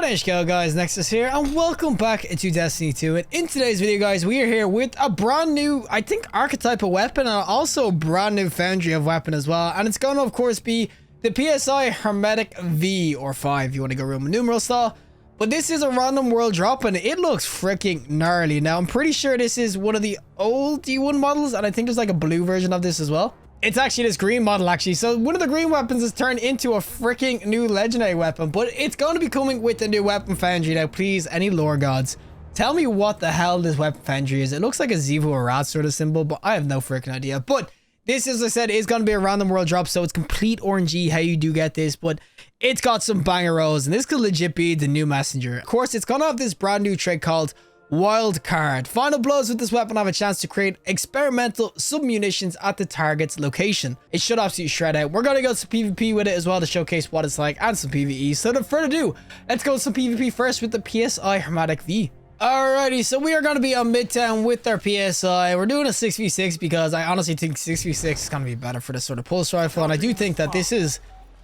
Go guys, Nexas here, and welcome back to Destiny 2. And in today's video, guys, we are here with a brand new, I think, archetype of weapon, and also a brand new foundry of weapon as well. And it's going to, of course, be the PSI Hermetic V, or 5, if you want to go Roman numeral style. But this is a random world drop, and it looks freaking gnarly. Now, I'm pretty sure this is one of the old D1 models, and I think there's like a blue version of this as well. It's actually this green model, actually. So one of the green weapons is turned into a freaking new legendary weapon, but it's going to be coming with the new weapon foundry. Now, please, any lore gods, tell me what the hell this weapon foundry is. It looks like a Zivu or rat sort of symbol, but I have no freaking idea. But this, as I said, is going to be a random world drop, so it's complete RNG how you do get this, but it's got some banger rolls, and this could legit be the new messenger. Of course, it's going to have this brand new trait called Wild Card. Final blows with this weapon have a chance to create experimental sub-munitions at the target's location. It should absolutely shred out. We're going to go to PvP with it as well to showcase what it's like, and some PvE. So without further ado, let's go to some PvP first with the PSI Hermetic V. Alrighty, so we are going to be on Midtown with our PSI. We're doing a 6v6 because I honestly think 6v6 is going to be better for this sort of pulse rifle, and I do think that this is...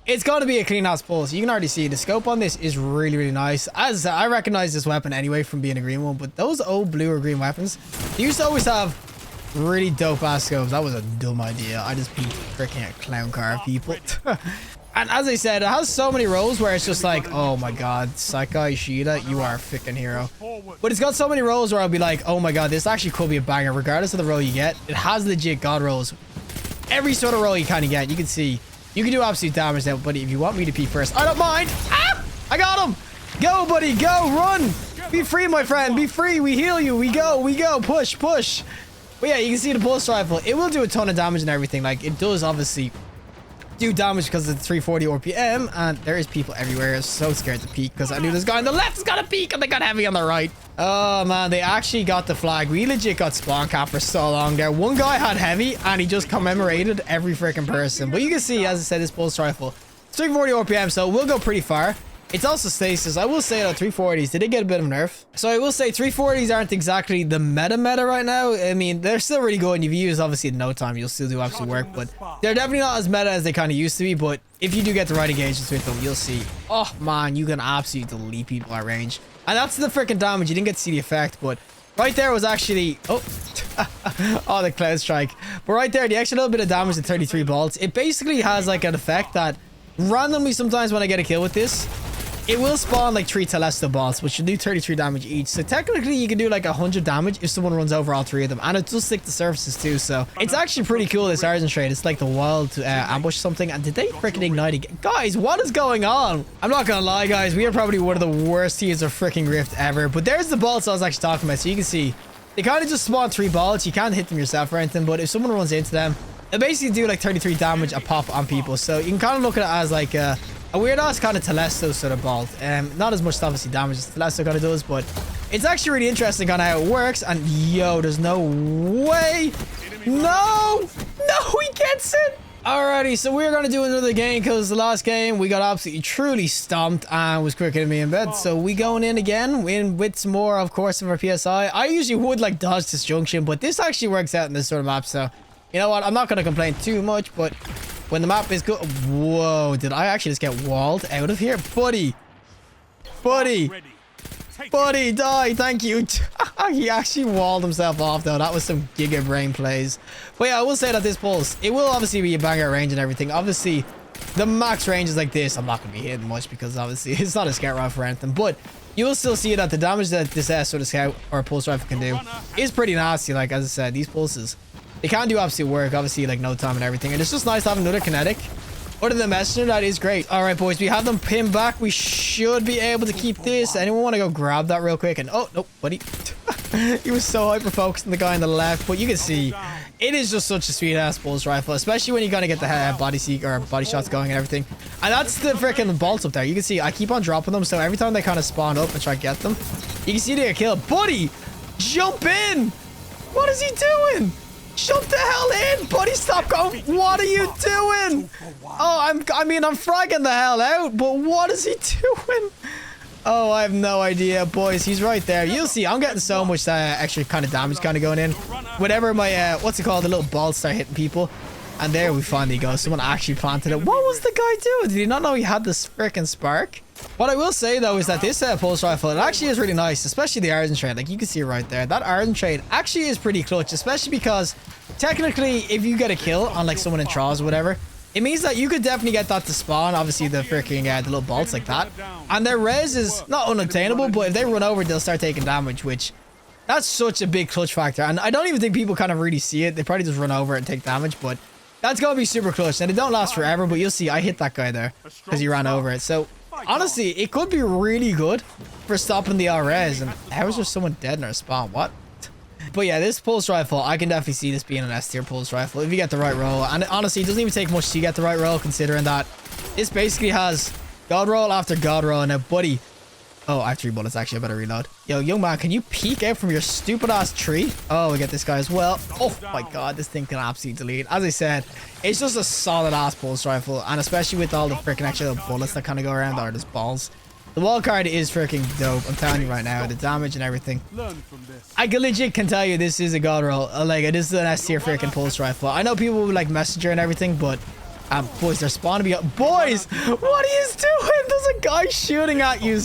It's got to be a clean ass pulse. You can already see the scope on this is really nice. As I recognize this weapon anyway from being a green one, but those old blue or green weapons, they used to always have really dope ass scopes. That was a dumb idea. I just beat freaking a clown car, people. And as I said, it has so many roles where it's just like, oh my god, Sakai Ishida, you are a freaking hero. But it's got so many roles where I'll be like, oh my god, this actually could be a banger regardless of the role you get. It has legit god rolls. Every sort of role you kind of get, you can see. You can do absolute damage now, buddy. If you want me to pee first, I don't mind. Ah! I got him. Go, buddy. Go. Run. Be free, my friend. Be free. We heal you. We go. We go. Push. Push. But yeah, you can see the pulse rifle. It will do a ton of damage and everything. Like, it does obviously do damage because of the 340 RPM. And there is people everywhere. I'm so scared to peek because I knew this guy on the left's got a peek and they got heavy on the right. Oh, man. They actually got the flag. We legit got spawn cap for so long there. One guy had heavy and he just commemorated every freaking person. But you can see, as I said, this pulse rifle, it's 340 RPM, so it will go pretty far. It's also stasis. I will say that 340s, they did get a bit of a nerf. So I will say 340s aren't exactly the meta right now. I mean, they're still really good. And if you use, obviously, in no time, you'll still do absolute work. But they're definitely not as meta as they kind of used to be. But if you do get the right engagements with them, you'll see. Oh, man, you can absolutely delete people at range. And that's the freaking damage. You didn't get to see the effect, but right there was actually... Oh, oh, the cloud strike. But right there, the extra little bit of damage at 33 bolts. It basically has like an effect that randomly sometimes when I get a kill with this, it will spawn like 3 Telesto bolts, which should do 33 damage each. So technically, you can do like 100 damage if someone runs over all 3 of them. And it does stick to surfaces too. So it's actually pretty cool, this Argent trait. It's like the wild ambush something. And did they freaking ignite again? Guys, what is going on? I'm not gonna lie, guys. We are probably one of the worst teams of freaking Rift ever. But there's the bolts I was actually talking about. So you can see, they kind of just spawn 3 bolts. You can't hit them yourself or anything. But if someone runs into them, they basically do like 33 damage a pop on people. So you can kind of look at it as like a weird ass kind of Telesto sort of bolt. Not as much obviously damage as Telesto kind of does, but it's actually really interesting kind of how it works. And yo, there's no way. No, he gets it. Alrighty, so we're gonna do another game because the last game we got absolutely truly stomped and was quicker than me in bed. So we going in again with some more, of course, of our PSI. I usually would like dodge disjunction, but this actually works out in this sort of map. So you know what? I'm not gonna complain too much, but when the map is good... Whoa, did I actually just get walled out of here? Buddy, die, thank you. He actually walled himself off, though. That was some giga brain plays. But yeah, I will say that this pulse, it will obviously be a banger range and everything. Obviously, the max range is like this. I'm not going to be hitting much because obviously it's not a scout rifle or anything. But you will still see that the damage that this sort of scout or pulse rifle can do is pretty nasty. Like, as I said, these pulses, they can do absolute work, obviously, like no time and everything. And it's just nice to have another kinetic. Other than the messenger, that is great. All right, boys, we have them pinned back. We should be able to keep this. Anyone want to go grab that real quick? And oh, nope, buddy. He was so hyper-focused on the guy on the left. But you can see, it is just such a sweet-ass pulse rifle, especially when you're going to get the body seek or body shots going and everything. And that's the freaking bolts up there. You can see, I keep on dropping them. So every time they kind of spawn up and try to get them, you can see they get killed. Buddy, jump in. What is he doing? Jump the hell in, buddy. Stop going. What are you doing? Oh, I'm fragging the hell out, but what is he doing? Oh, I have no idea, boys. He's right there. You'll see. I'm getting so much extra kind of damage kind of going in. Whenever my, what's it called? The little balls start hitting people. And there we finally go. Someone actually planted it. What was the guy doing? Did he not know he had this freaking spark? What I will say though is that this pulse rifle, it actually is really nice, especially the Arden trade. Like you can see right there, that Arden trade actually is pretty clutch, especially because technically if you get a kill on like someone in trials or whatever, it means that you could definitely get that to spawn. Obviously the freaking the little bolts like that, and their res is not unattainable, but if they run over, they'll start taking damage, which that's such a big clutch factor. And I don't even think people kind of really see it. They probably just run over and take damage, but that's gonna be super clutch. And it don't last forever, but you'll see I hit that guy there because he ran over it. So honestly, it could be really good for stopping the res. And how is there someone dead in our spawn? What? But yeah, this pulse rifle, I can definitely see this being an S tier pulse rifle if you get the right roll. And honestly, it doesn't even take much to get the right roll, considering that this basically has god roll after god roll. Now, buddy. Oh, I have 3 bullets. Actually, I better reload. Yo, young man, can you peek out from your stupid ass tree? Oh, we get this guy as well. Oh my god, this thing can absolutely delete. As I said, it's just a solid ass pulse rifle, and especially with all the freaking extra little bullets that kind of go around, or just balls. The wall card is freaking dope. I'm telling you right now, the damage and everything. I can legit tell you this is a god roll. Like, it is an S tier freaking pulse rifle. I know people would like messenger and everything, but boys, they're spawning me up. Boys, what are you doing? There's a guy shooting at you,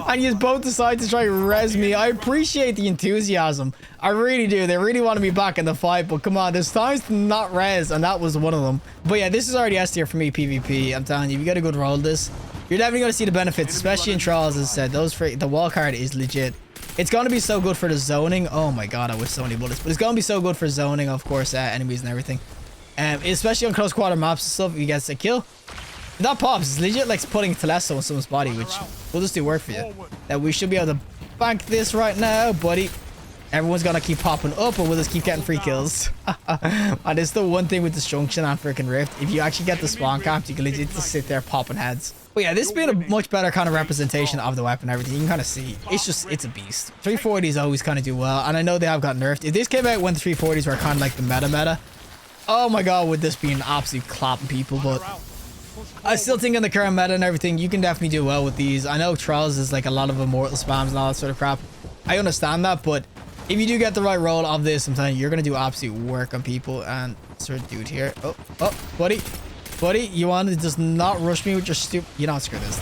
and you both decide to try and res me. I appreciate the enthusiasm. I really do. They really want to be back in the fight, but come on, there's times to not res, and that was one of them. But yeah, this is already S tier for me, PvP. I'm telling you, if you get a good roll this, you're definitely going to see the benefits, especially in trials. As I said, the wall card is legit. It's going to be so good for the zoning. Oh my god, I wish so many bullets, but it's going to be so good for zoning, of course, enemies and everything. Especially on close quarter maps and stuff, if you get a kill. If that pops, it's legit like putting Telesto on someone's body, which will just do work for you. Now we should be able to bank this right now, buddy. Everyone's gonna keep popping up, and we'll just keep getting free kills. And it's the one thing with Disjunction and freaking Rift. If you actually get the spawn camp, you can legit just sit there popping heads. But yeah, this being a much better kind of representation of the weapon and everything, you can kind of see it's a beast. 340s always kind of do well, and I know they have got nerfed. If this came out when the 340s were kind of like the meta, oh my god, would this be an absolute clapping people. But I still think in the current meta and everything, you can definitely do well with these. I know trials is like a lot of immortal spams and all that sort of crap. I understand that, but if you do get the right roll of this, I'm telling you, you're gonna do absolute work on people. And sort of dude here. Oh, buddy, you want to just not rush me with your stupid? You know, screw this.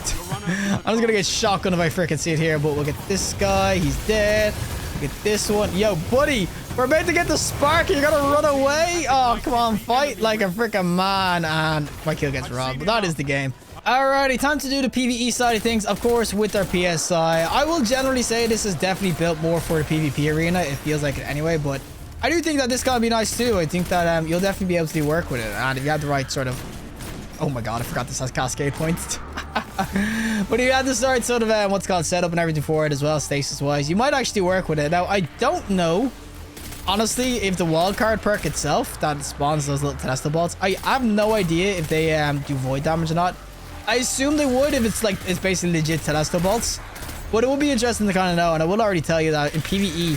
I'm just gonna get shotgun if I freaking sit here. But we'll get this guy. He's dead. Get this one. Yo, buddy, we're about to get the spark. You're gonna run away. Oh, come on, fight like a freaking man. And my kill gets robbed, but that is the game. Alrighty, time to do the PvE side of things, of course, with our PSI. I will generally say this is definitely built more for the PvP arena. It feels like it anyway, but I do think that this gonna be nice too. I think that you'll definitely be able to do work with it, and if you have the right sort of... Oh my god, I forgot this has cascade points. But if you have the right sort of what's called setup and everything for it as well, stasis wise, you might actually work with it. Now, I don't know, honestly, if the wildcard perk itself that spawns those little Telesto bolts, I have no idea if they do void damage or not. I assume they would if it's like it's basically legit Telesto bolts, but it would be interesting to kind of know. And I will already tell you that in PvE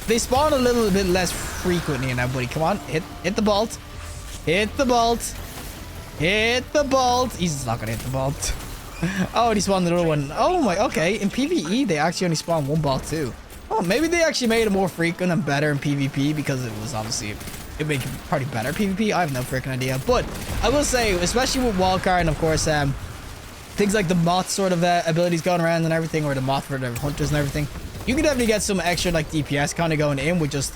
they spawn a little bit less frequently now, buddy. Come on, hit the bolt, hit the bolt. Hit the bolt. He's not gonna hit the bolt. Oh, and he spawned another one. Oh my, okay. In PvE, they actually only spawn one bolt too. Oh, maybe they actually made it more frequent and better in PvP because it was obviously, it made it probably better PvP. I have no freaking idea. But I will say, especially with wildcard and of course, things like the moth sort of abilities going around and everything, or the moth for the hunters and everything, you can definitely get some extra like DPS kind of going in with just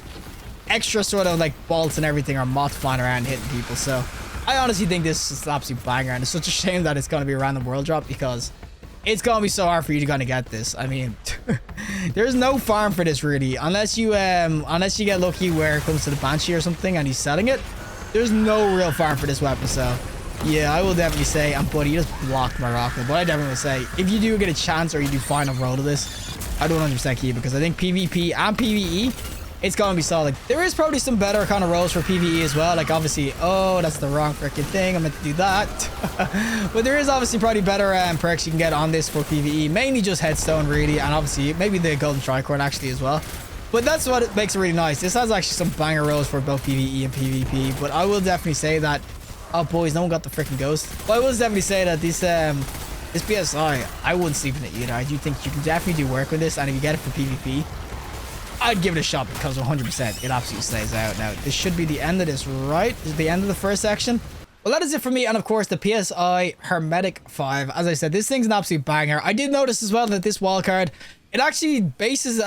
extra sort of like bolts and everything, or moth flying around hitting people. So I honestly think this is an absolute banger, and it's such a shame that it's going to be a random world drop because it's going to be so hard for you to kind of get this. I mean, there's no farm for this really, unless you get lucky where it comes to the Banshee or something and he's selling it. There's no real farm for this weapon. So yeah, I will definitely say, and buddy, you just blocked my rocket, but I definitely will say, if you do get a chance or you do final roll to this, I don't 100% keep it, because I think PvP and PvE, it's gonna be solid. There is probably some better kind of rolls for PvE as well. Like obviously, oh, that's the wrong freaking thing. I meant to do that. But there is obviously probably better perks you can get on this for PvE. Mainly just headstone really, and obviously maybe the golden tricord actually as well. But that's what it makes it really nice. This has actually some banger rolls for both PvE and PvP. But I will definitely say that, oh boys, no one got the freaking ghost. But I will definitely say that this PSI, I wouldn't sleep in it either. I do think you can definitely do work with this, and if you get it for PvP, I'd give it a shot because 100% it absolutely stays out. Now, this should be the end of this, right? This is the end of the first section. Well, that is it for me, and of course the PSI Hermetic V. As I said, this thing's an absolute banger. I did notice as well that this wildcard, it actually bases the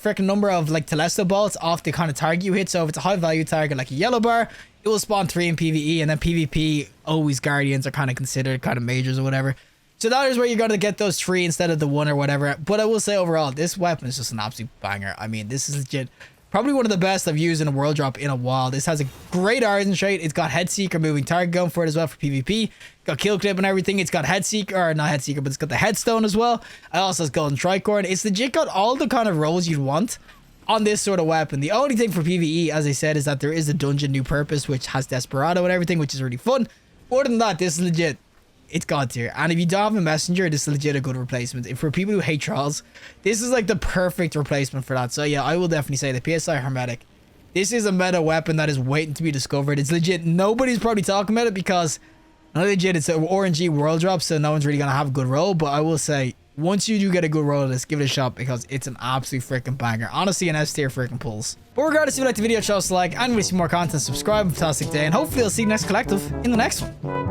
freaking number of like Telesto bolts off the kind of target you hit. So if it's a high value target like a yellow bar, it will spawn 3 in PvE, and then PvP, always Guardians are kind of considered kind of majors or whatever. So that is where you're going to get those 3 instead of the 1 or whatever. But I will say overall, this weapon is just an absolute banger. I mean, this is legit probably one of the best I've used in a world drop in a while. This has a great Arisen trait. It's got Head Seeker moving target going for it as well for PvP. Got Kill Clip and everything. It's got Head Seeker, or not Head Seeker, but it's got the Headstone as well. It also has Golden Tricorn. It's legit got all the kind of roles you'd want on this sort of weapon. The only thing for PvE, as I said, is that there is a dungeon New Purpose, which has Desperado and everything, which is really fun. Other than that, this is legit. It's God tier. And if you don't have a messenger, this is legit a good replacement. If for people who hate Trials, this is like the perfect replacement for that. So yeah, I will definitely say the PSI Hermetic. This is a meta weapon that is waiting to be discovered. It's legit. Nobody's probably talking about it because, not legit, it's an RNG world drop, so no one's really going to have a good role. But I will say, once you do get a good roll of this, give it a shot because it's an absolute freaking banger. Honestly, an S tier freaking pulls. But regardless, if you like the video, show us a like, and we see more content, subscribe. Fantastic day, and hopefully I'll see you next collective in the next one.